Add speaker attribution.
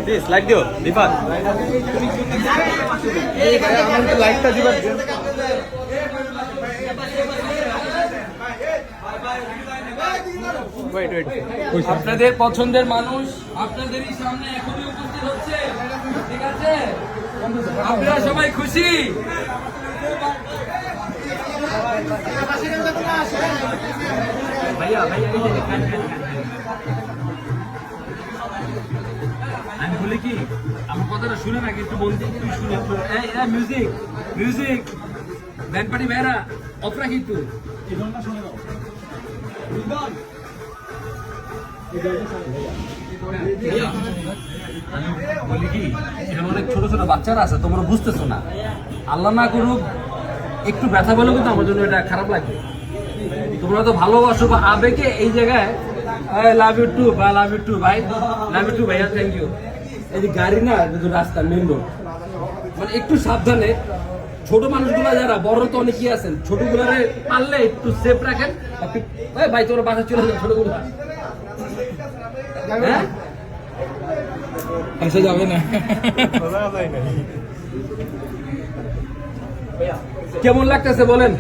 Speaker 1: Please like দিও রিফাত
Speaker 2: আমাদের লাইকটা দিবার
Speaker 3: আপনাদের পছন্দের মানুষ আপনাদেরই সামনে এখনই উপস্থিত হচ্ছে, ঠিক আছে? আপনারা সবাই খুশি? ভাইয়া ভাইয়া আমি বলি কি আমার কথাটা শুনে নাকি একটু বলতে একটু শুনে মিউজিক মিউজিক ব্যান্ড পার্টি ভাইরা অপরা কিন্তু বলি কি এখানে অনেক ছোট ছোট বাচ্চারা আছে, তোমরা বুঝতেছো না। আল্লাহ না করুক একটু ব্যথা পেলেও কিন্তু আমার জন্য এটা খারাপ লাগবে। তোমরা তো ভালোবাসো বা আবেগে এই জায়গায় লাভ ইউ টু বা লাভ ইউ টু ভাই, লাভ ইউ টু ভাইয়া, থ্যাংক ইউ। এই যে গাড়ি না রাস্তা মেন রোড, মানে একটু সাবধানে। ছোট মানুষগুলো যারা, বড় তো অনেকেই আছেন, ছোটগুলারে পারলে একটু সেফ রাখেন। ভাই তোমরা বাসা চলে যান ছোটগুলো, হ্যাঁ আসা যাবে না। কেমন লাগতেছে বলেন?